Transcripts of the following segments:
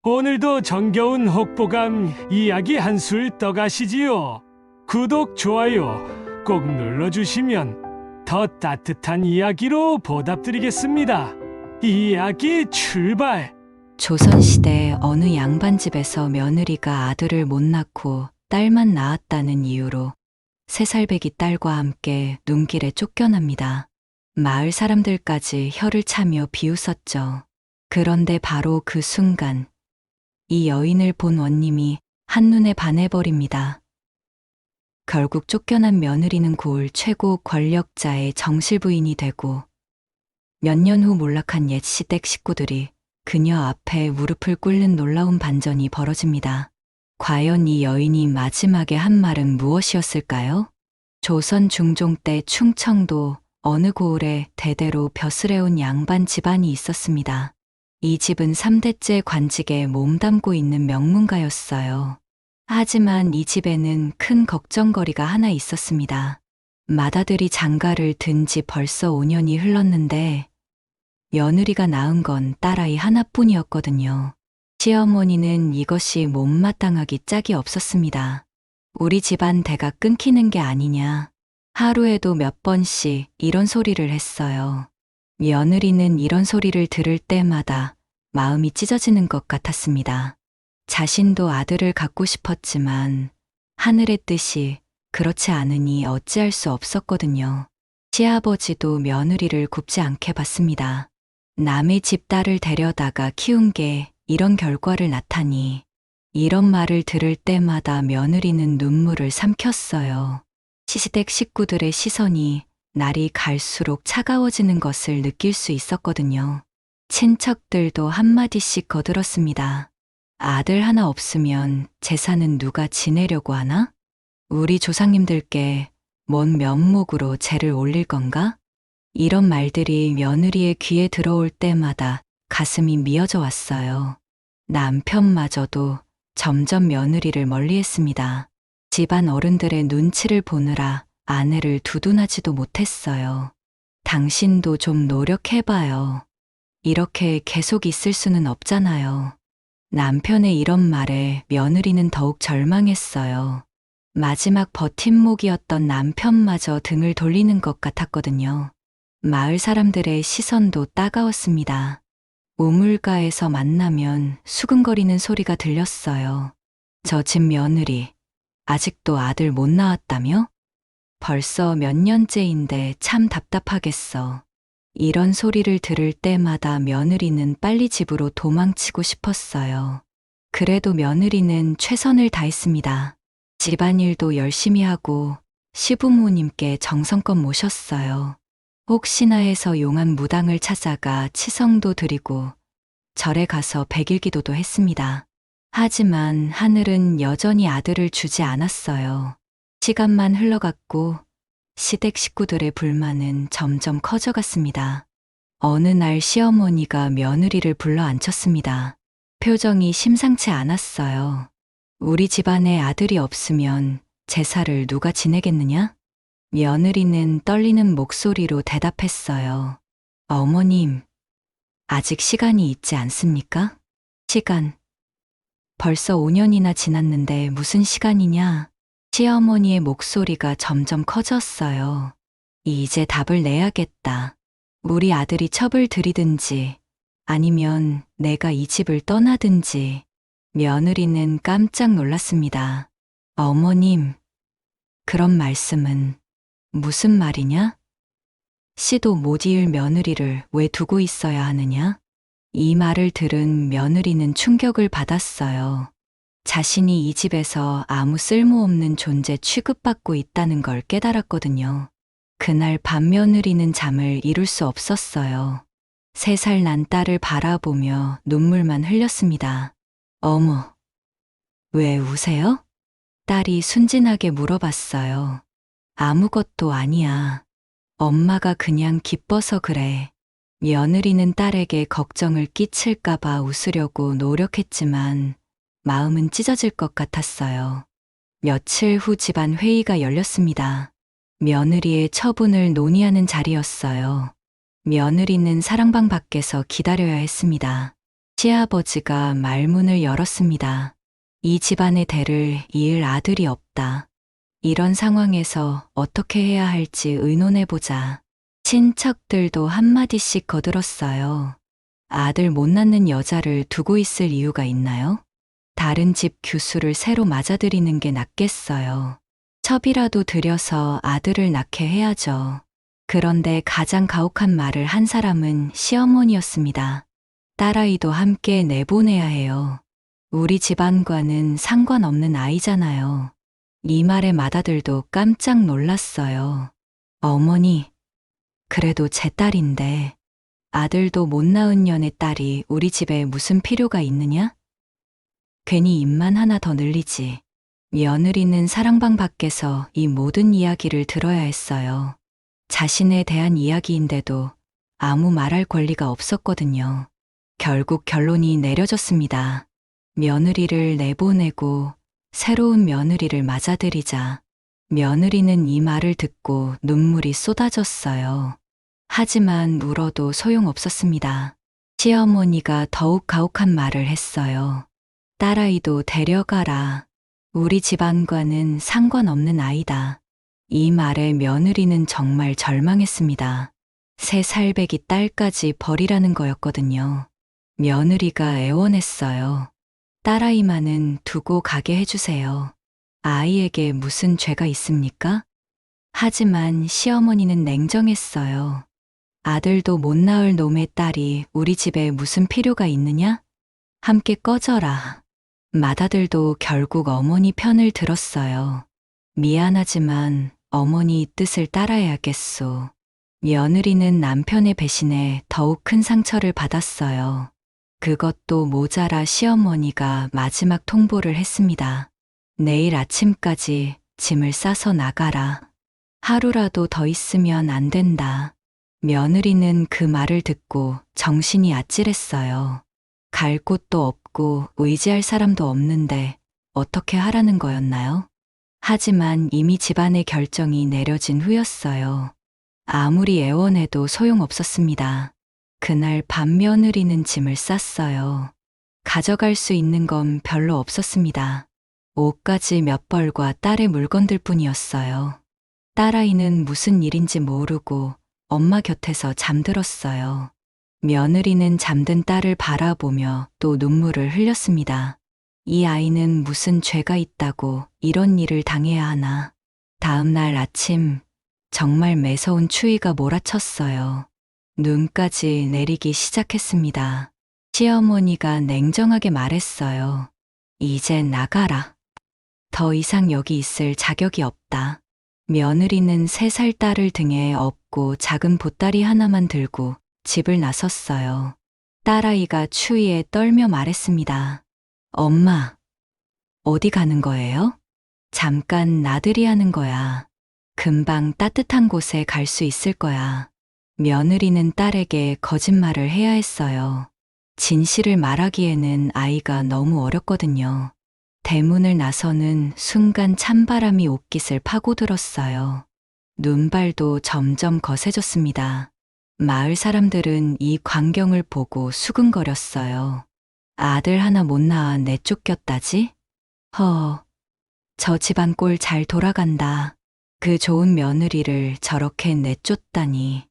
오늘도 정겨운 혹보감 이야기 한술 떠가시지요. 구독, 좋아요 꼭 눌러주시면 더 따뜻한 이야기로 보답드리겠습니다. 이야기 출발! 조선시대 어느 양반집에서 며느리가 아들을 못 낳고 딸만 낳았다는 이유로 3살배기 딸과 함께 눈길에 쫓겨납니다. 마을 사람들까지 혀를 차며 비웃었죠. 그런데 바로 그 순간 이 여인을 본 원님이 한눈에 반해버립니다. 결국 쫓겨난 며느리는 고을 최고 권력자의 정실부인이 되고 몇 년 후 몰락한 옛 시댁 식구들이 그녀 앞에 무릎을 꿇는 놀라운 반전이 벌어집니다. 과연 이 여인이 마지막에 한 말은 무엇이었을까요? 조선 중종 때 충청도 어느 고을에 대대로 벼슬해온 양반 집안이 있었습니다. 이 집은 3대째 관직에 몸담고 있는 명문가였어요. 하지만 이 집에는 큰 걱정거리가 하나 있었습니다. 맏아들이 장가를 든 지 벌써 5년이 흘렀는데 며느리가 낳은 건 딸아이 하나뿐이었거든요. 시어머니는 이것이 못마땅하기 짝이 없었습니다. 우리 집안 대가 끊기는 게 아니냐. 하루에도 몇 번씩 이런 소리를 했어요. 며느리는 이런 소리를 들을 때마다 마음이 찢어지는 것 같았습니다. 자신도 아들을 갖고 싶었지만 하늘의 뜻이 그렇지 않으니 어찌할 수 없었거든요. 시아버지도 며느리를 굽지 않게 봤습니다. 남의 집 딸을 데려다가 키운 게 이런 결과를 낳다니. 이런 말을 들을 때마다 며느리는 눈물을 삼켰어요. 시댁 식구들의 시선이 날이 갈수록 차가워지는 것을 느낄 수 있었거든요. 친척들도 한마디씩 거들었습니다. 아들 하나 없으면 제사는 누가 지내려고 하나? 우리 조상님들께 뭔 면목으로 제를 올릴 건가? 이런 말들이 며느리의 귀에 들어올 때마다 가슴이 미어져 왔어요. 남편마저도 점점 며느리를 멀리했습니다. 집안 어른들의 눈치를 보느라 아내를 두둔하지도 못했어요. 당신도 좀 노력해봐요. 이렇게 계속 있을 수는 없잖아요. 남편의 이런 말에 며느리는 더욱 절망했어요. 마지막 버팀목이었던 남편마저 등을 돌리는 것 같았거든요. 마을 사람들의 시선도 따가웠습니다. 우물가에서 만나면 수근거리는 소리가 들렸어요. 저 집 며느리, 아직도 아들 못 낳았다며? 벌써 몇 년째인데 참 답답하겠어. 이런 소리를 들을 때마다 며느리는 빨리 집으로 도망치고 싶었어요. 그래도 며느리는 최선을 다했습니다. 집안일도 열심히 하고 시부모님께 정성껏 모셨어요. 혹시나 해서 용한 무당을 찾아가 치성도 드리고 절에 가서 백일기도도 했습니다. 하지만 하늘은 여전히 아들을 주지 않았어요. 시간만 흘러갔고 시댁 식구들의 불만은 점점 커져갔습니다. 어느 날 시어머니가 며느리를 불러 앉혔습니다. 표정이 심상치 않았어요. 우리 집안에 아들이 없으면 제사를 누가 지내겠느냐? 며느리는 떨리는 목소리로 대답했어요. 어머님, 아직 시간이 있지 않습니까? 시간. 벌써 5년이나 지났는데 무슨 시간이냐? 시어머니의 목소리가 점점 커졌어요. 이제 답을 내야겠다. 우리 아들이 첩을 들이든지 아니면 내가 이 집을 떠나든지. 며느리는 깜짝 놀랐습니다. 어머님, 그런 말씀은 무슨 말이냐? 씨도 못 이을 며느리를 왜 두고 있어야 하느냐? 이 말을 들은 며느리는 충격을 받았어요. 자신이 이 집에서 아무 쓸모없는 존재 취급받고 있다는 걸 깨달았거든요. 그날 밤 며느리는 잠을 이룰 수 없었어요. 3살 난 딸을 바라보며 눈물만 흘렸습니다. 어머, 왜 우세요? 딸이 순진하게 물어봤어요. 아무것도 아니야. 엄마가 그냥 기뻐서 그래. 며느리는 딸에게 걱정을 끼칠까봐 웃으려고 노력했지만 마음은 찢어질 것 같았어요. 며칠 후 집안 회의가 열렸습니다. 며느리의 처분을 논의하는 자리였어요. 며느리는 사랑방 밖에서 기다려야 했습니다. 시아버지가 말문을 열었습니다. 이 집안의 대를 이을 아들이 없다. 이런 상황에서 어떻게 해야 할지 의논해보자. 친척들도 한마디씩 거들었어요. 아들 못 낳는 여자를 두고 있을 이유가 있나요? 다른 집 규수를 새로 맞아들이는 게 낫겠어요. 첩이라도 들여서 아들을 낳게 해야죠. 그런데 가장 가혹한 말을 한 사람은 시어머니였습니다. 딸아이도 함께 내보내야 해요. 우리 집안과는 상관없는 아이잖아요. 이 말에 맏아들도 깜짝 놀랐어요. 어머니, 그래도 제 딸인데 아들도 못 낳은 년의 딸이 우리 집에 무슨 필요가 있느냐? 괜히 입만 하나 더 늘리지. 며느리는 사랑방 밖에서 이 모든 이야기를 들어야 했어요. 자신에 대한 이야기인데도 아무 말할 권리가 없었거든요. 결국 결론이 내려졌습니다. 며느리를 내보내고 새로운 며느리를 맞아들이자. 며느리는 이 말을 듣고 눈물이 쏟아졌어요. 하지만 울어도 소용없었습니다. 시어머니가 더욱 가혹한 말을 했어요. 딸아이도 데려가라. 우리 집안과는 상관없는 아이다. 이 말에 며느리는 정말 절망했습니다. 새 살배기 딸까지 버리라는 거였거든요. 며느리가 애원했어요. 딸아이만은 두고 가게 해주세요. 아이에게 무슨 죄가 있습니까? 하지만 시어머니는 냉정했어요. 아들도 못 낳을 놈의 딸이 우리 집에 무슨 필요가 있느냐? 함께 꺼져라. 맏아들도 결국 어머니 편을 들었어요. 미안하지만 어머니 뜻을 따라야겠소. 며느리는 남편의 배신에 더욱 큰 상처를 받았어요. 그것도 모자라 시어머니가 마지막 통보를 했습니다. 내일 아침까지 짐을 싸서 나가라. 하루라도 더 있으면 안 된다. 며느리는 그 말을 듣고 정신이 아찔했어요. 갈 곳도 없고 의지할 사람도 없는데 어떻게 하라는 거였나요? 하지만 이미 집안의 결정이 내려진 후였어요. 아무리 애원해도 소용없었습니다. 그날 밤 며느리는 짐을 쌌어요. 가져갈 수 있는 건 별로 없었습니다. 옷가지 몇 벌과 딸의 물건들 뿐이었어요. 딸아이는 무슨 일인지 모르고 엄마 곁에서 잠들었어요. 며느리는 잠든 딸을 바라보며 또 눈물을 흘렸습니다. 이 아이는 무슨 죄가 있다고 이런 일을 당해야 하나. 다음 날 아침 정말 매서운 추위가 몰아쳤어요. 눈까지 내리기 시작했습니다. 시어머니가 냉정하게 말했어요. 이제 나가라. 더 이상 여기 있을 자격이 없다. 며느리는 3살 딸을 등에 업고 작은 보따리 하나만 들고 집을 나섰어요. 딸아이가 추위에 떨며 말했습니다. 엄마, 어디 가는 거예요? 잠깐 나들이 하는 거야. 금방 따뜻한 곳에 갈 수 있을 거야. 며느리는 딸에게 거짓말을 해야 했어요. 진실을 말하기에는 아이가 너무 어렸거든요. 대문을 나서는 순간 찬바람이 옷깃을 파고들었어요. 눈발도 점점 거세졌습니다. 마을 사람들은 이 광경을 보고 수근거렸어요. 아들 하나 못 낳아 내쫓겼다지? 저 집안 꼴 잘 돌아간다. 그 좋은 며느리를 저렇게 내쫓다니.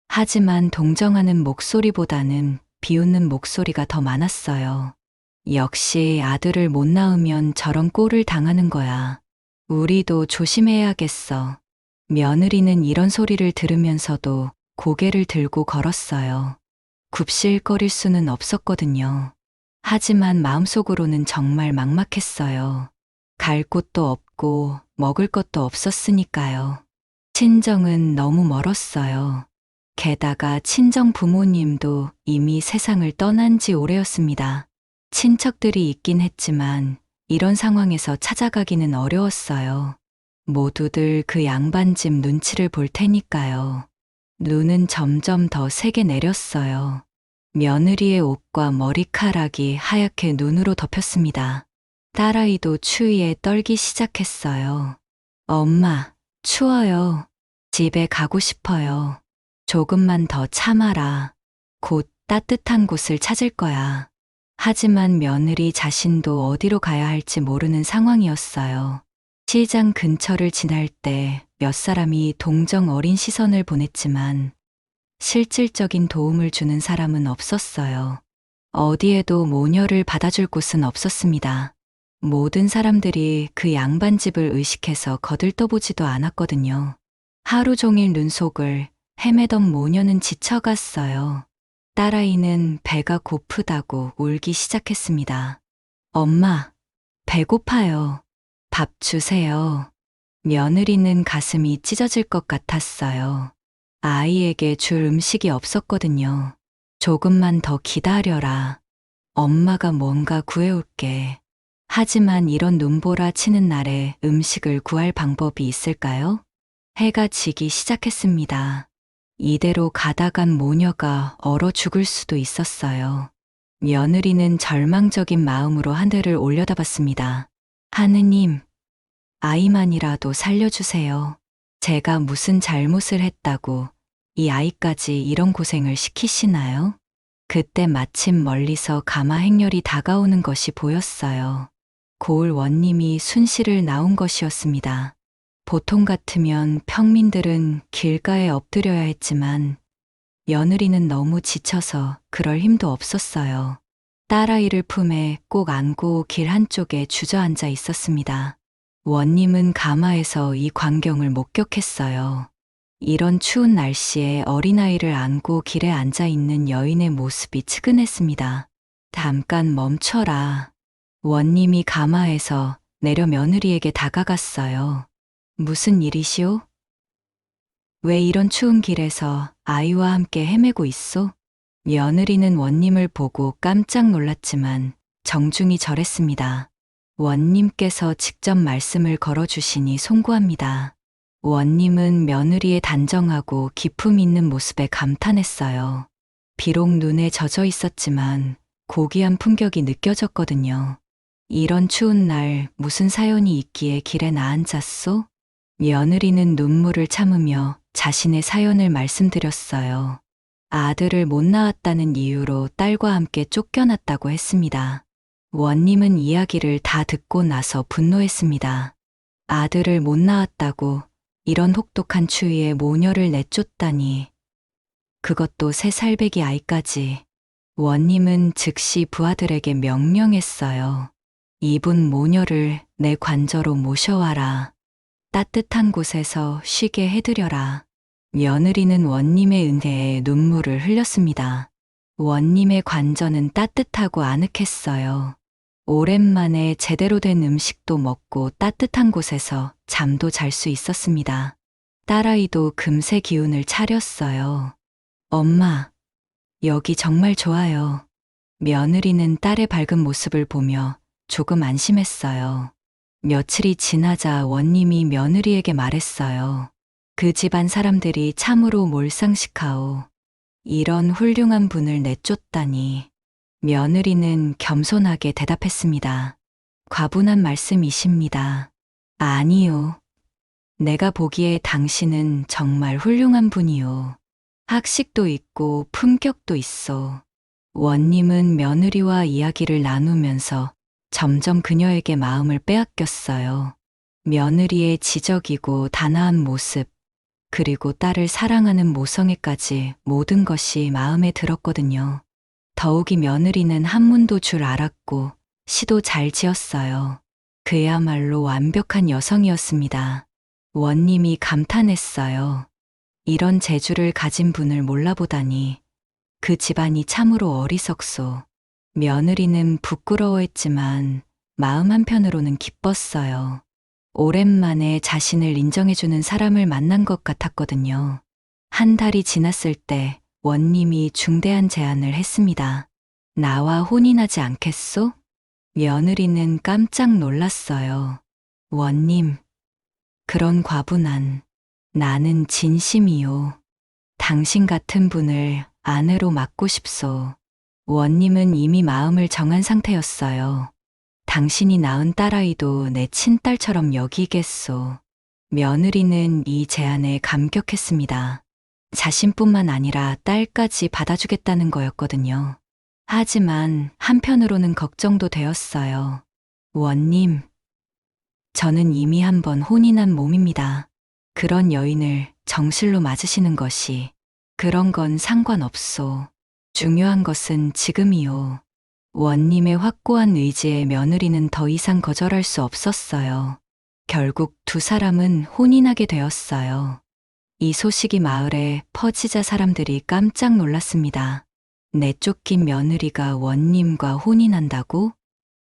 하지만 동정하는 목소리보다는 비웃는 목소리가 더 많았어요. 역시 아들을 못 낳으면 저런 꼴을 당하는 거야. 우리도 조심해야겠어. 며느리는 이런 소리를 들으면서도 고개를 들고 걸었어요. 굽실거릴 수는 없었거든요. 하지만 마음속으로는 정말 막막했어요. 갈 곳도 없고 먹을 것도 없었으니까요. 친정은 너무 멀었어요. 게다가 친정 부모님도 이미 세상을 떠난 지 오래였습니다. 친척들이 있긴 했지만 이런 상황에서 찾아가기는 어려웠어요. 모두들 그 양반집 눈치를 볼 테니까요. 눈은 점점 더 세게 내렸어요. 며느리의 옷과 머리카락이 하얗게 눈으로 덮였습니다. 딸아이도 추위에 떨기 시작했어요. 엄마, 추워요. 집에 가고 싶어요. 조금만 더 참아라. 곧 따뜻한 곳을 찾을 거야. 하지만 며느리 자신도 어디로 가야 할지 모르는 상황이었어요. 시장 근처를 지날 때 몇 사람이 동정 어린 시선을 보냈지만 실질적인 도움을 주는 사람은 없었어요. 어디에도 모녀를 받아줄 곳은 없었습니다. 모든 사람들이 그 양반집을 의식해서 거들떠보지도 않았거든요. 하루 종일 눈속을 헤매던 모녀는 지쳐갔어요. 딸아이는 배가 고프다고 울기 시작했습니다. 엄마, 배고파요. 밥 주세요. 며느리는 가슴이 찢어질 것 같았어요. 아이에게 줄 음식이 없었거든요. 조금만 더 기다려라. 엄마가 뭔가 구해올게. 하지만 이런 눈보라 치는 날에 음식을 구할 방법이 있을까요? 해가 지기 시작했습니다. 이대로 가다간 모녀가 얼어 죽을 수도 있었어요. 며느리는 절망적인 마음으로 하늘을 올려다봤습니다. 하느님, 아이만이라도 살려주세요. 제가 무슨 잘못을 했다고 이 아이까지 이런 고생을 시키시나요? 그때 마침 멀리서 가마 행렬이 다가오는 것이 보였어요. 고을 원님이 순실을 나온 것이었습니다. 보통 같으면 평민들은 길가에 엎드려야 했지만 며느리는 너무 지쳐서 그럴 힘도 없었어요. 딸아이를 품에 꼭 안고 길 한쪽에 주저앉아 있었습니다. 원님은 가마에서 이 광경을 목격했어요. 이런 추운 날씨에 어린아이를 안고 길에 앉아 있는 여인의 모습이 측은했습니다. 잠깐 멈춰라. 원님이 가마에서 내려 며느리에게 다가갔어요. 무슨 일이시오? 왜 이런 추운 길에서 아이와 함께 헤매고 있소? 며느리는 원님을 보고 깜짝 놀랐지만 정중히 절했습니다. 원님께서 직접 말씀을 걸어주시니 송구합니다. 원님은 며느리의 단정하고 기품 있는 모습에 감탄했어요. 비록 눈에 젖어 있었지만 고귀한 품격이 느껴졌거든요. 이런 추운 날 무슨 사연이 있기에 길에 나앉았소? 며느리는 눈물을 참으며 자신의 사연을 말씀드렸어요. 아들을 못 낳았다는 이유로 딸과 함께 쫓겨났다고 했습니다. 원님은 이야기를 다 듣고 나서 분노했습니다. 아들을 못 낳았다고 이런 혹독한 추위에 모녀를 내쫓다니. 그것도 3살배기 아이까지. 원님은 즉시 부하들에게 명령했어요. 이분 모녀를 내 관저로 모셔와라. 따뜻한 곳에서 쉬게 해드려라. 며느리는 원님의 은혜에 눈물을 흘렸습니다. 원님의 관저는 따뜻하고 아늑했어요. 오랜만에 제대로 된 음식도 먹고 따뜻한 곳에서 잠도 잘 수 있었습니다. 딸아이도 금세 기운을 차렸어요. 엄마, 여기 정말 좋아요. 며느리는 딸의 밝은 모습을 보며 조금 안심했어요. 며칠이 지나자 원님이 며느리에게 말했어요. 그 집안 사람들이 참으로 몰상식하오. 이런 훌륭한 분을 내쫓다니. 며느리는 겸손하게 대답했습니다. 과분한 말씀이십니다. 아니요. 내가 보기에 당신은 정말 훌륭한 분이요. 학식도 있고 품격도 있어. 원님은 며느리와 이야기를 나누면서 점점 그녀에게 마음을 빼앗겼어요. 며느리의 지적이고 단아한 모습, 그리고 딸을 사랑하는 모성애까지 모든 것이 마음에 들었거든요. 더욱이 며느리는 한문도 줄 알았고 시도 잘 지었어요. 그야말로 완벽한 여성이었습니다. 원님이 감탄했어요. 이런 재주를 가진 분을 몰라보다니 그 집안이 참으로 어리석소. 며느리는 부끄러워했지만 마음 한편으로는 기뻤어요. 오랜만에 자신을 인정해주는 사람을 만난 것 같았거든요. 한 달이 지났을 때 원님이 중대한 제안을 했습니다. 나와 혼인하지 않겠소? 며느리는 깜짝 놀랐어요. 원님, 그런 과분한, 나는 진심이요. 당신 같은 분을 아내로 맡고 싶소. 원님은 이미 마음을 정한 상태였어요. 당신이 낳은 딸아이도 내 친딸처럼 여기겠소. 며느리는 이 제안에 감격했습니다. 자신뿐만 아니라 딸까지 받아주겠다는 거였거든요. 하지만 한편으로는 걱정도 되었어요. 원님, 저는 이미 한 번 혼인한 몸입니다. 그런 여인을 정실로 맞으시는 것이 그런 건 상관없소. 중요한 것은 지금이요. 원님의 확고한 의지에 며느리는 더 이상 거절할 수 없었어요. 결국 두 사람은 혼인하게 되었어요. 이 소식이 마을에 퍼지자 사람들이 깜짝 놀랐습니다. 내쫓긴 며느리가 원님과 혼인한다고?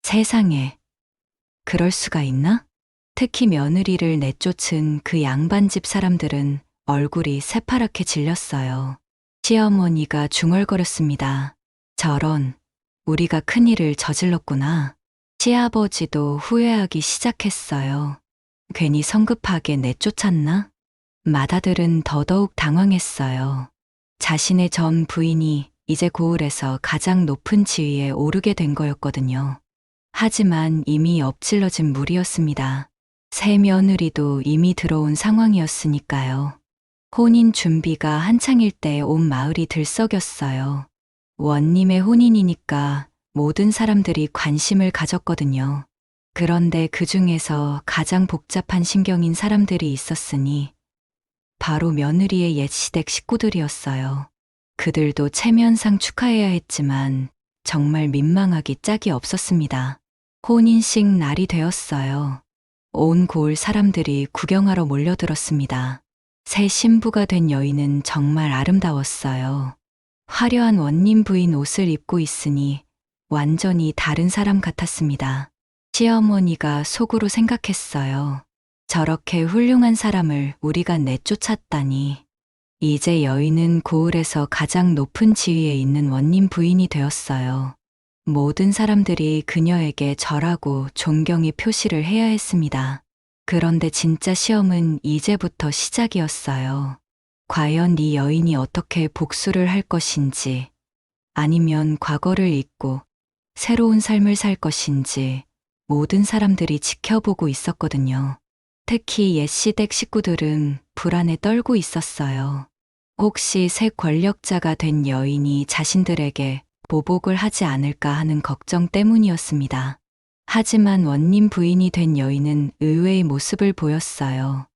세상에, 그럴 수가 있나? 특히 며느리를 내쫓은 그 양반집 사람들은 얼굴이 새파랗게 질렸어요. 시어머니가 중얼거렸습니다. 저런, 우리가 큰일을 저질렀구나. 시아버지도 후회하기 시작했어요. 괜히 성급하게 내쫓았나? 맏아들은 더더욱 당황했어요. 자신의 전 부인이 이제 고을에서 가장 높은 지위에 오르게 된 거였거든요. 하지만 이미 엎질러진 물이었습니다. 새 며느리도 이미 들어온 상황이었으니까요. 혼인 준비가 한창일 때 온 마을이 들썩였어요. 원님의 혼인이니까 모든 사람들이 관심을 가졌거든요. 그런데 그 중에서 가장 복잡한 심경인 사람들이 있었으니 바로 며느리의 옛 시댁 식구들이었어요. 그들도 체면상 축하해야 했지만 정말 민망하기 짝이 없었습니다. 혼인식 날이 되었어요. 온 고을 사람들이 구경하러 몰려들었습니다. 새 신부가 된 여인은 정말 아름다웠어요. 화려한 원님 부인 옷을 입고 있으니 완전히 다른 사람 같았습니다. 시어머니가 속으로 생각했어요. 저렇게 훌륭한 사람을 우리가 내쫓았다니. 이제 여인은 고을에서 가장 높은 지위에 있는 원님 부인이 되었어요. 모든 사람들이 그녀에게 절하고 존경의 표시를 해야 했습니다. 그런데 진짜 시험은 이제부터 시작이었어요. 과연 이 여인이 어떻게 복수를 할 것인지, 아니면 과거를 잊고 새로운 삶을 살 것인지 모든 사람들이 지켜보고 있었거든요. 특히 옛 시댁 식구들은 불안에 떨고 있었어요. 혹시 새 권력자가 된 여인이 자신들에게 보복을 하지 않을까 하는 걱정 때문이었습니다. 하지만 원님 부인이 된 여인은 의외의 모습을 보였어요.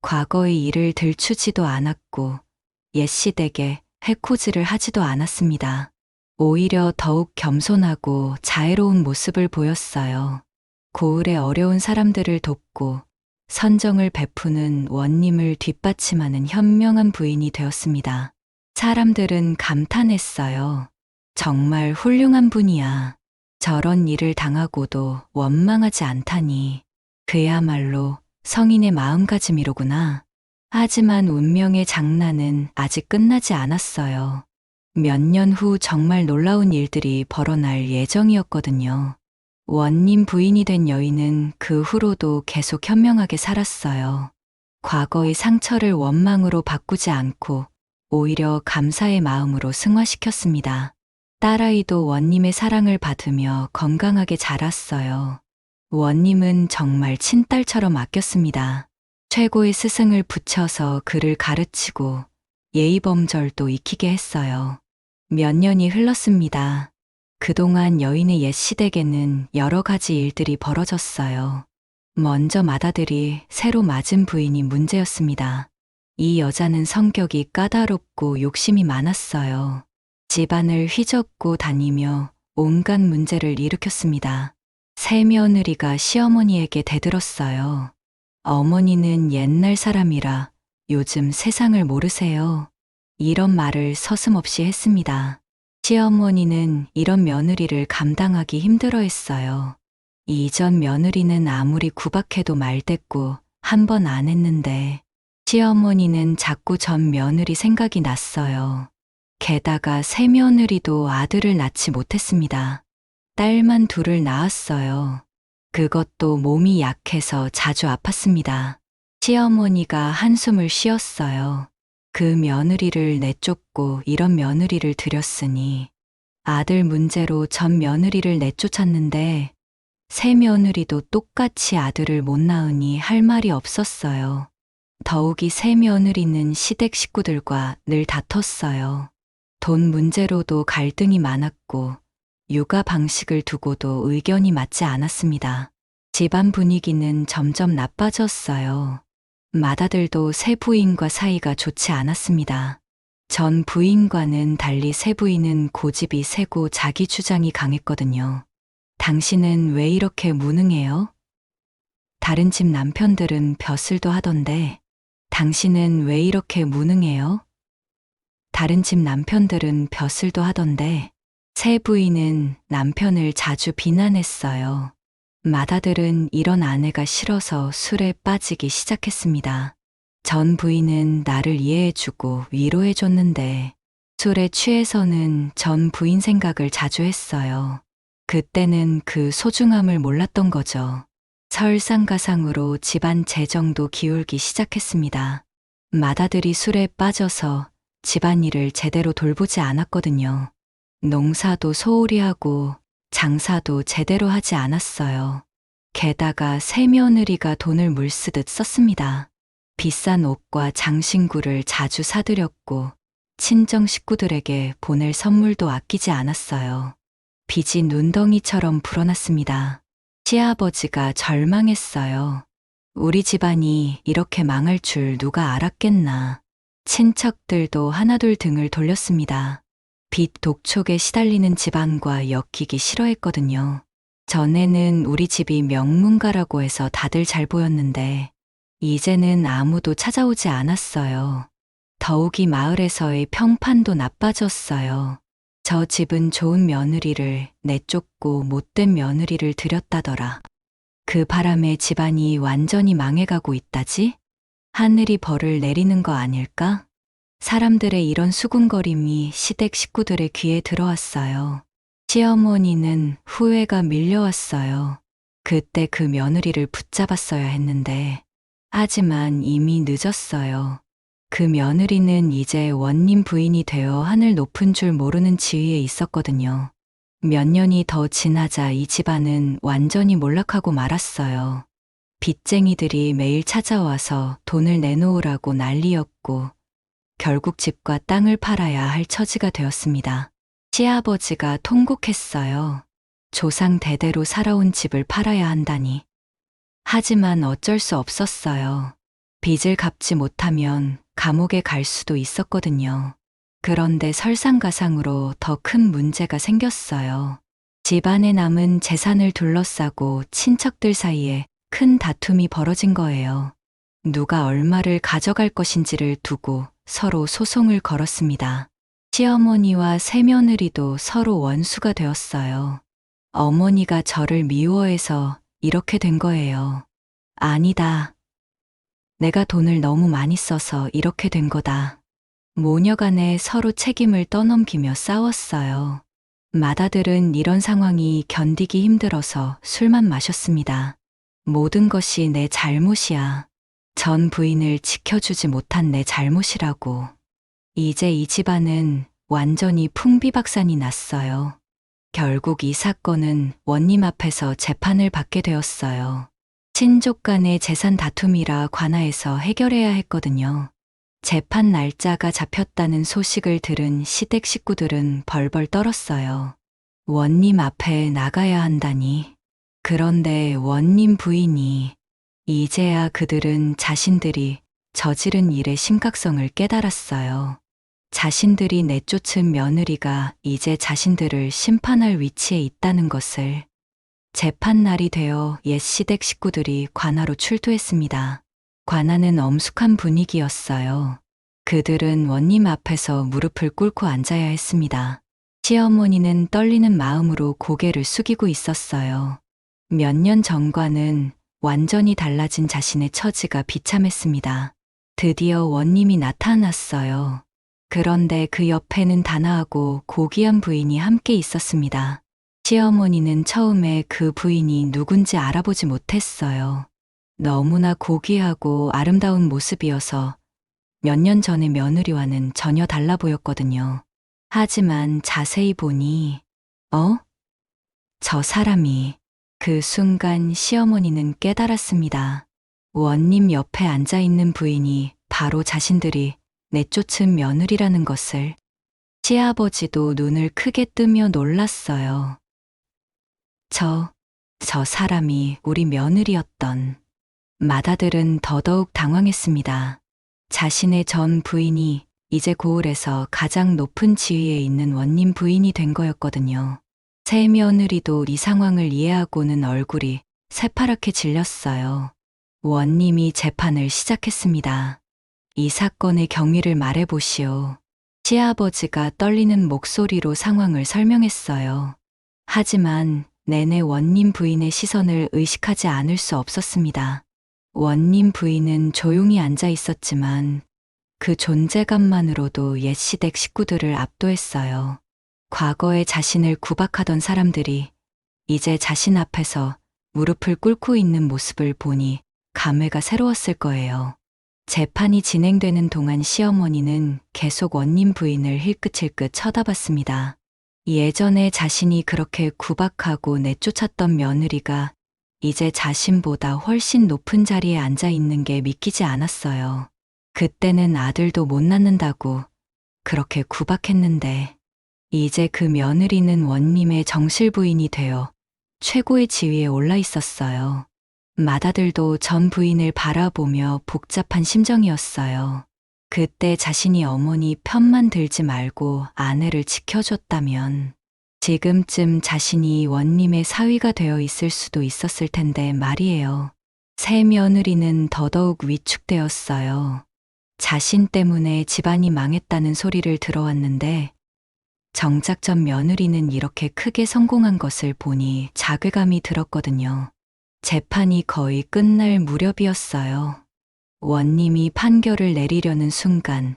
과거의 일을 들추지도 않았고 옛 시댁에 해코지를 하지도 않았습니다. 오히려 더욱 겸손하고 자애로운 모습을 보였어요. 고을의 어려운 사람들을 돕고 선정을 베푸는 원님을 뒷받침하는 현명한 부인이 되었습니다. 사람들은 감탄했어요. 정말 훌륭한 분이야. 저런 일을 당하고도 원망하지 않다니. 그야말로 성인의 마음가짐이로구나. 하지만 운명의 장난은 아직 끝나지 않았어요. 몇 년 후 정말 놀라운 일들이 벌어날 예정이었거든요. 원님 부인이 된 여인은 그 후로도 계속 현명하게 살았어요. 과거의 상처를 원망으로 바꾸지 않고 오히려 감사의 마음으로 승화시켰습니다. 딸아이도 원님의 사랑을 받으며 건강하게 자랐어요. 원님은 정말 친딸처럼 아꼈습니다. 최고의 스승을 붙여서 그를 가르치고 예의범절도 익히게 했어요. 몇 년이 흘렀습니다. 그동안 여인의 옛 시댁에는 여러 가지 일들이 벌어졌어요. 먼저 맏아들이 새로 맞은 부인이 문제였습니다. 이 여자는 성격이 까다롭고 욕심이 많았어요. 집안을 휘젓고 다니며 온갖 문제를 일으켰습니다. 새 며느리가 시어머니에게 대들었어요. 어머니는 옛날 사람이라 요즘 세상을 모르세요. 이런 말을 서슴없이 했습니다. 시어머니는 이런 며느리를 감당하기 힘들어했어요. 이전 며느리는 아무리 구박해도 말댔고 한 번 안 했는데 시어머니는 자꾸 전 며느리 생각이 났어요. 게다가 새 며느리도 아들을 낳지 못했습니다. 딸만 둘을 낳았어요. 그것도 몸이 약해서 자주 아팠습니다. 시어머니가 한숨을 쉬었어요. 그 며느리를 내쫓고 이런 며느리를 들였으니 아들 문제로 전 며느리를 내쫓았는데 새 며느리도 똑같이 아들을 못 낳으니 할 말이 없었어요. 더욱이 새 며느리는 시댁 식구들과 늘 다퉜어요. 돈 문제로도 갈등이 많았고 육아 방식을 두고도 의견이 맞지 않았습니다. 집안 분위기는 점점 나빠졌어요. 맏아들도 새 부인과 사이가 좋지 않았습니다. 전 부인과는 달리 새 부인은 고집이 세고 자기 주장이 강했거든요. 당신은 왜 이렇게 무능해요? 다른 집 남편들은 벼슬도 하던데, 당신은 왜 이렇게 무능해요? 다른 집 남편들은 벼슬도 하던데, 새 부인은 남편을 자주 비난했어요. 맏아들은 이런 아내가 싫어서 술에 빠지기 시작했습니다. 전 부인은 나를 이해해주고 위로해줬는데, 술에 취해서는 전 부인 생각을 자주 했어요. 그때는 그 소중함을 몰랐던 거죠. 설상가상으로 집안 재정도 기울기 시작했습니다. 맏아들이 술에 빠져서 집안일을 제대로 돌보지 않았거든요. 농사도 소홀히 하고 장사도 제대로 하지 않았어요. 게다가 새며느리가 돈을 물쓰듯 썼습니다. 비싼 옷과 장신구를 자주 사들였고 친정 식구들에게 보낼 선물도 아끼지 않았어요. 빚이 눈덩이처럼 불어났습니다. 시아버지가 절망했어요. 우리 집안이 이렇게 망할 줄 누가 알았겠나. 친척들도 하나둘 등을 돌렸습니다. 빚 독촉에 시달리는 집안과 엮이기 싫어했거든요. 전에는 우리 집이 명문가라고 해서 다들 잘 보였는데 이제는 아무도 찾아오지 않았어요. 더욱이 마을에서의 평판도 나빠졌어요. 저 집은 좋은 며느리를 내쫓고 못된 며느리를 들였다더라. 그 바람에 집안이 완전히 망해가고 있다지? 하늘이 벌을 내리는 거 아닐까? 사람들의 이런 수군거림이 시댁 식구들의 귀에 들어왔어요. 시어머니는 후회가 밀려왔어요. 그때 그 며느리를 붙잡았어야 했는데, 하지만 이미 늦었어요. 그 며느리는 이제 원님 부인이 되어 하늘 높은 줄 모르는 지위에 있었거든요. 몇 년이 더 지나자 이 집안은 완전히 몰락하고 말았어요. 빚쟁이들이 매일 찾아와서 돈을 내놓으라고 난리였고, 결국 집과 땅을 팔아야 할 처지가 되었습니다. 시아버지가 통곡했어요. 조상 대대로 살아온 집을 팔아야 한다니. 하지만 어쩔 수 없었어요. 빚을 갚지 못하면 감옥에 갈 수도 있었거든요. 그런데 설상가상으로 더 큰 문제가 생겼어요. 집안에 남은 재산을 둘러싸고 친척들 사이에 큰 다툼이 벌어진 거예요. 누가 얼마를 가져갈 것인지를 두고 서로 소송을 걸었습니다. 시어머니와 새며느리도 서로 원수가 되었어요. 어머니가 저를 미워해서 이렇게 된 거예요. 아니다. 내가 돈을 너무 많이 써서 이렇게 된 거다. 모녀간에 서로 책임을 떠넘기며 싸웠어요. 맏아들은 이런 상황이 견디기 힘들어서 술만 마셨습니다. 모든 것이 내 잘못이야. 전 부인을 지켜주지 못한 내 잘못이라고. 이제 이 집안은 완전히 풍비박산이 났어요. 결국 이 사건은 원님 앞에서 재판을 받게 되었어요. 친족 간의 재산 다툼이라 관하에서 해결해야 했거든요. 재판 날짜가 잡혔다는 소식을 들은 시댁 식구들은 벌벌 떨었어요. 원님 앞에 나가야 한다니. 그런데 원님 부인이 이제야 그들은 자신들이 저지른 일의 심각성을 깨달았어요. 자신들이 내쫓은 며느리가 이제 자신들을 심판할 위치에 있다는 것을. 재판날이 되어 옛 시댁 식구들이 관하로 출두했습니다. 관하는 엄숙한 분위기였어요. 그들은 원님 앞에서 무릎을 꿇고 앉아야 했습니다. 시어머니는 떨리는 마음으로 고개를 숙이고 있었어요. 몇 년 전과는 완전히 달라진 자신의 처지가 비참했습니다. 드디어 원님이 나타났어요. 그런데 그 옆에는 단아하고 고귀한 부인이 함께 있었습니다. 시어머니는 처음에 그 부인이 누군지 알아보지 못했어요. 너무나 고귀하고 아름다운 모습이어서 몇 년 전의 며느리와는 전혀 달라 보였거든요. 하지만 자세히 보니, 저 사람이. 그 순간 시어머니는 깨달았습니다. 원님 옆에 앉아있는 부인이 바로 자신들이 내쫓은 며느리라는 것을. 시아버지도 눈을 크게 뜨며 놀랐어요. 저 사람이 우리 며느리였던. 맏아들은 더더욱 당황했습니다. 자신의 전 부인이 이제 고을에서 가장 높은 지위에 있는 원님 부인이 된 거였거든요. 새 며느리도 이 상황을 이해하고는 얼굴이 새파랗게 질렸어요. 원님이 재판을 시작했습니다. 이 사건의 경위를 말해보시오. 시아버지가 떨리는 목소리로 상황을 설명했어요. 하지만 내내 원님 부인의 시선을 의식하지 않을 수 없었습니다. 원님 부인은 조용히 앉아 있었지만 그 존재감만으로도 옛 시댁 식구들을 압도했어요. 과거에 자신을 구박하던 사람들이 이제 자신 앞에서 무릎을 꿇고 있는 모습을 보니 감회가 새로웠을 거예요. 재판이 진행되는 동안 시어머니는 계속 원님 부인을 힐끗힐끗 쳐다봤습니다. 예전에 자신이 그렇게 구박하고 내쫓았던 며느리가 이제 자신보다 훨씬 높은 자리에 앉아 있는 게 믿기지 않았어요. 그때는 아들도 못 낳는다고 그렇게 구박했는데 이제 그 며느리는 원님의 정실 부인이 되어 최고의 지위에 올라 있었어요. 맏아들도 전 부인을 바라보며 복잡한 심정이었어요. 그때 자신이 어머니 편만 들지 말고 아내를 지켜줬다면 지금쯤 자신이 원님의 사위가 되어 있을 수도 있었을 텐데 말이에요. 새 며느리는 더더욱 위축되었어요. 자신 때문에 집안이 망했다는 소리를 들어왔는데 정작 전 며느리는 이렇게 크게 성공한 것을 보니 자괴감이 들었거든요. 재판이 거의 끝날 무렵이었어요. 원님이 판결을 내리려는 순간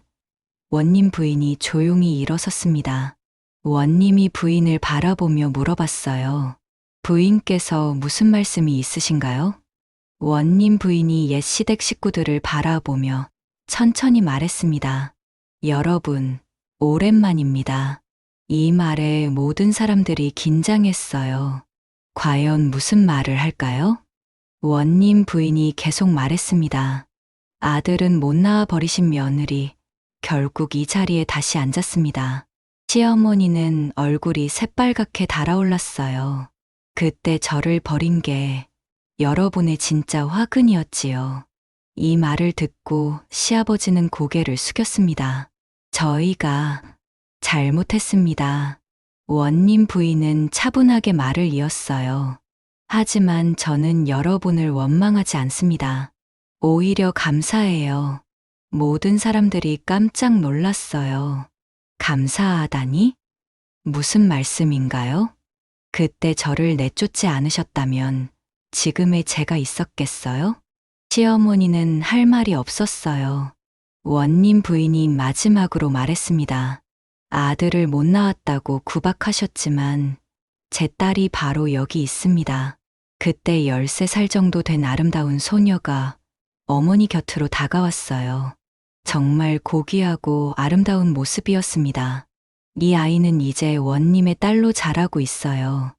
원님 부인이 조용히 일어섰습니다. 원님이 부인을 바라보며 물어봤어요. 부인께서 무슨 말씀이 있으신가요? 원님 부인이 옛 시댁 식구들을 바라보며 천천히 말했습니다. 여러분, 오랜만입니다. 이 말에 모든 사람들이 긴장했어요. 과연 무슨 말을 할까요? 원님 부인이 계속 말했습니다. 아들은 못 낳아 버리신 며느리, 결국 이 자리에 다시 앉았습니다. 시어머니는 얼굴이 새빨갛게 달아올랐어요. 그때 저를 버린 게 여러분의 진짜 화근이었지요. 이 말을 듣고 시아버지는 고개를 숙였습니다. 저희가 잘못했습니다. 원님 부인은 차분하게 말을 이었어요. 하지만 저는 여러분을 원망하지 않습니다. 오히려 감사해요. 모든 사람들이 깜짝 놀랐어요. 감사하다니? 무슨 말씀인가요? 그때 저를 내쫓지 않으셨다면 지금의 제가 있었겠어요? 시어머니는 할 말이 없었어요. 원님 부인이 마지막으로 말했습니다. 아들을 못 낳았다고 구박하셨지만 제 딸이 바로 여기 있습니다. 그때 13살 정도 된 아름다운 소녀가 어머니 곁으로 다가왔어요. 정말 고귀하고 아름다운 모습이었습니다. 이 아이는 이제 원님의 딸로 자라고 있어요.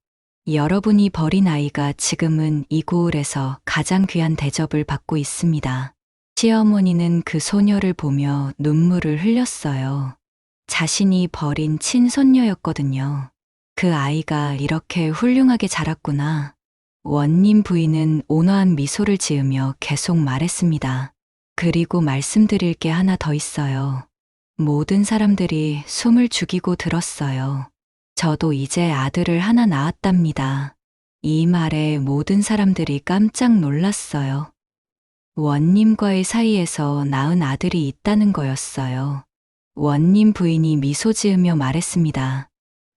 여러분이 버린 아이가 지금은 이 고을에서 가장 귀한 대접을 받고 있습니다. 시어머니는 그 소녀를 보며 눈물을 흘렸어요. 자신이 버린 친손녀였거든요. 그 아이가 이렇게 훌륭하게 자랐구나. 원님 부인은 온화한 미소를 지으며 계속 말했습니다. 그리고 말씀드릴 게 하나 더 있어요. 모든 사람들이 숨을 죽이고 들었어요. 저도 이제 아들을 하나 낳았답니다. 이 말에 모든 사람들이 깜짝 놀랐어요. 원님과의 사이에서 낳은 아들이 있다는 거였어요. 원님 부인이 미소 지으며 말했습니다.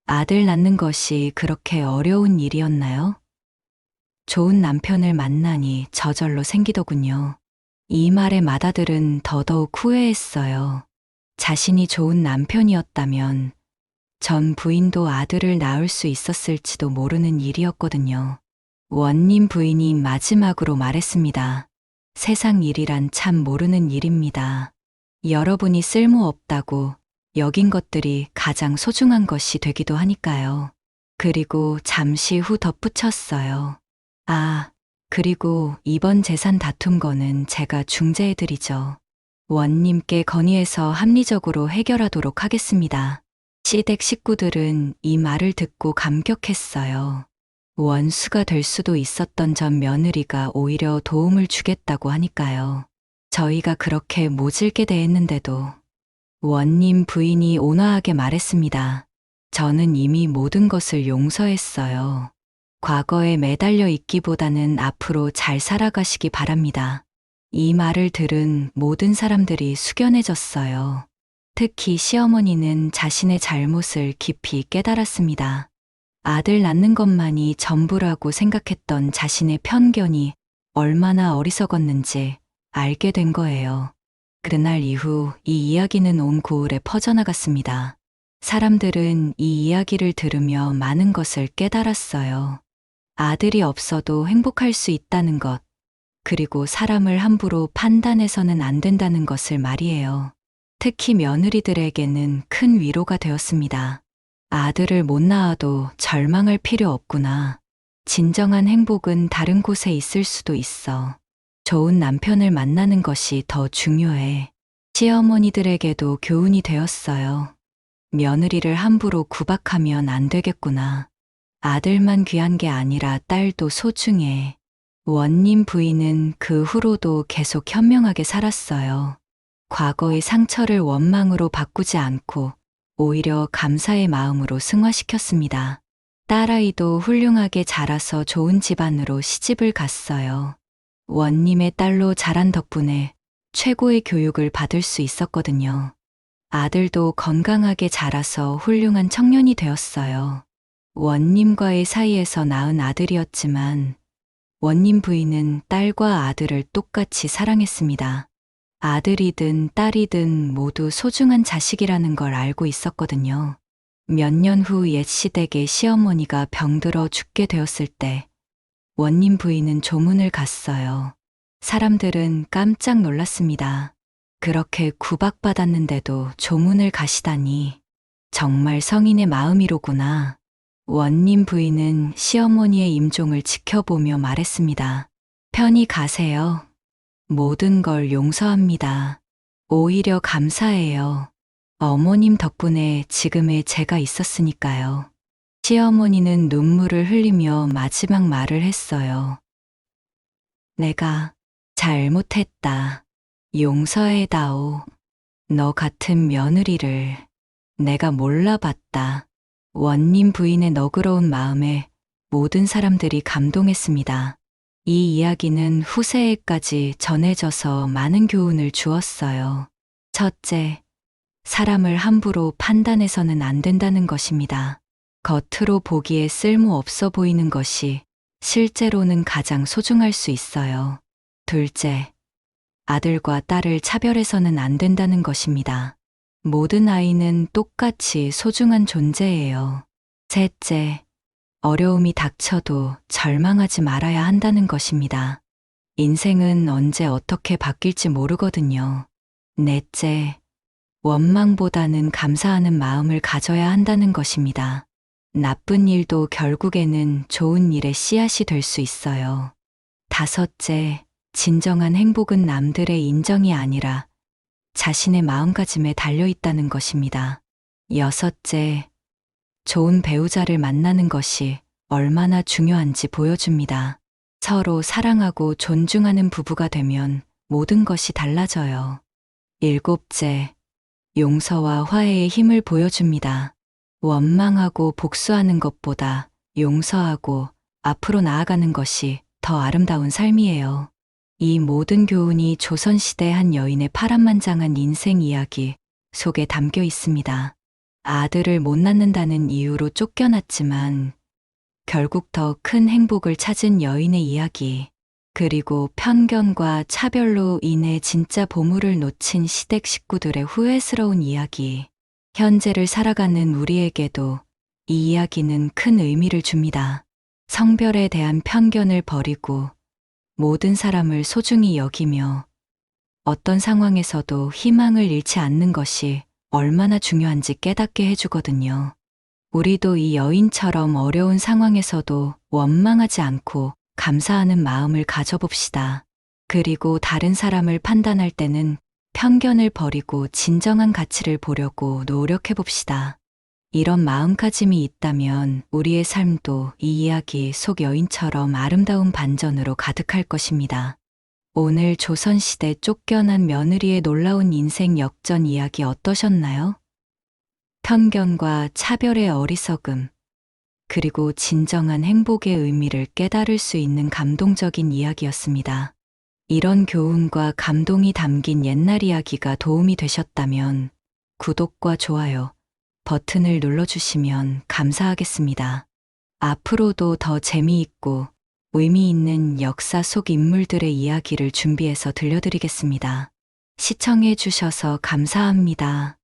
아들 낳는 것이 그렇게 어려운 일이었나요? 좋은 남편을 만나니 저절로 생기더군요. 이 말에 맏아들은 더더욱 후회했어요. 자신이 좋은 남편이었다면 전 부인도 아들을 낳을 수 있었을지도 모르는 일이었거든요. 원님 부인이 마지막으로 말했습니다. 세상 일이란 참 모르는 일입니다. 여러분이 쓸모없다고 여긴 것들이 가장 소중한 것이 되기도 하니까요. 그리고 잠시 후 덧붙였어요. 아, 그리고 이번 재산 다툰 거는 제가 중재해드리죠. 원님께 건의해서 합리적으로 해결하도록 하겠습니다. 시댁 식구들은 이 말을 듣고 감격했어요. 원수가 될 수도 있었던 전 며느리가 오히려 도움을 주겠다고 하니까요. 저희가 그렇게 모질게 대했는데도 원님 부인이 온화하게 말했습니다. 저는 이미 모든 것을 용서했어요. 과거에 매달려 있기보다는 앞으로 잘 살아가시기 바랍니다. 이 말을 들은 모든 사람들이 숙연해졌어요. 특히 시어머니는 자신의 잘못을 깊이 깨달았습니다. 아들 낳는 것만이 전부라고 생각했던 자신의 편견이 얼마나 어리석었는지 알게 된 거예요. 그날 이후 이 이야기는 온 고을에 퍼져나갔습니다. 사람들은 이 이야기를 들으며 많은 것을 깨달았어요. 아들이 없어도 행복할 수 있다는 것, 그리고 사람을 함부로 판단해서는 안 된다는 것을 말이에요. 특히 며느리들에게는 큰 위로가 되었습니다. 아들을 못 낳아도 절망할 필요 없구나. 진정한 행복은 다른 곳에 있을 수도 있어. 좋은 남편을 만나는 것이 더 중요해. 시어머니들에게도 교훈이 되었어요. 며느리를 함부로 구박하면 안 되겠구나. 아들만 귀한 게 아니라 딸도 소중해. 원님 부인은 그 후로도 계속 현명하게 살았어요. 과거의 상처를 원망으로 바꾸지 않고 오히려 감사의 마음으로 승화시켰습니다. 딸아이도 훌륭하게 자라서 좋은 집안으로 시집을 갔어요. 원님의 딸로 자란 덕분에 최고의 교육을 받을 수 있었거든요. 아들도 건강하게 자라서 훌륭한 청년이 되었어요. 원님과의 사이에서 낳은 아들이었지만 원님 부인은 딸과 아들을 똑같이 사랑했습니다. 아들이든 딸이든 모두 소중한 자식이라는 걸 알고 있었거든요. 몇 년 후 옛 시댁의 시어머니가 병들어 죽게 되었을 때 원님 부인은 조문을 갔어요. 사람들은 깜짝 놀랐습니다. 그렇게 구박받았는데도 조문을 가시다니 정말 성인의 마음이로구나. 원님 부인은 시어머니의 임종을 지켜보며 말했습니다. 편히 가세요. 모든 걸 용서합니다. 오히려 감사해요. 어머님 덕분에 지금의 제가 있었으니까요. 시어머니는 눈물을 흘리며 마지막 말을 했어요. 내가 잘못했다. 용서해다오. 너 같은 며느리를 내가 몰라봤다. 원님 부인의 너그러운 마음에 모든 사람들이 감동했습니다. 이 이야기는 후세에까지 전해져서 많은 교훈을 주었어요. 첫째, 사람을 함부로 판단해서는 안 된다는 것입니다. 겉으로 보기에 쓸모 없어 보이는 것이 실제로는 가장 소중할 수 있어요. 둘째, 아들과 딸을 차별해서는 안 된다는 것입니다. 모든 아이는 똑같이 소중한 존재예요. 셋째, 어려움이 닥쳐도 절망하지 말아야 한다는 것입니다. 인생은 언제 어떻게 바뀔지 모르거든요. 넷째, 원망보다는 감사하는 마음을 가져야 한다는 것입니다. 나쁜 일도 결국에는 좋은 일의 씨앗이 될 수 있어요. 다섯째, 진정한 행복은 남들의 인정이 아니라 자신의 마음가짐에 달려있다는 것입니다. 여섯째, 좋은 배우자를 만나는 것이 얼마나 중요한지 보여줍니다. 서로 사랑하고 존중하는 부부가 되면 모든 것이 달라져요. 일곱째, 용서와 화해의 힘을 보여줍니다. 원망하고 복수하는 것보다 용서하고 앞으로 나아가는 것이 더 아름다운 삶이에요. 이 모든 교훈이 조선시대 한 여인의 파란만장한 인생 이야기 속에 담겨 있습니다. 아들을 못 낳는다는 이유로 쫓겨났지만 결국 더 큰 행복을 찾은 여인의 이야기, 그리고 편견과 차별로 인해 진짜 보물을 놓친 시댁 식구들의 후회스러운 이야기, 현재를 살아가는 우리에게도 이 이야기는 큰 의미를 줍니다. 성별에 대한 편견을 버리고 모든 사람을 소중히 여기며 어떤 상황에서도 희망을 잃지 않는 것이 얼마나 중요한지 깨닫게 해주거든요. 우리도 이 여인처럼 어려운 상황에서도 원망하지 않고 감사하는 마음을 가져봅시다. 그리고 다른 사람을 판단할 때는 편견을 버리고 진정한 가치를 보려고 노력해봅시다. 이런 마음가짐이 있다면 우리의 삶도 이 이야기 속 여인처럼 아름다운 반전으로 가득할 것입니다. 오늘 조선시대 쫓겨난 며느리의 놀라운 인생 역전 이야기 어떠셨나요? 편견과 차별의 어리석음, 그리고 진정한 행복의 의미를 깨달을 수 있는 감동적인 이야기였습니다. 이런 교훈과 감동이 담긴 옛날 이야기가 도움이 되셨다면 구독과 좋아요 버튼을 눌러주시면 감사하겠습니다. 앞으로도 더 재미있고 의미 있는 역사 속 인물들의 이야기를 준비해서 들려드리겠습니다. 시청해 주셔서 감사합니다.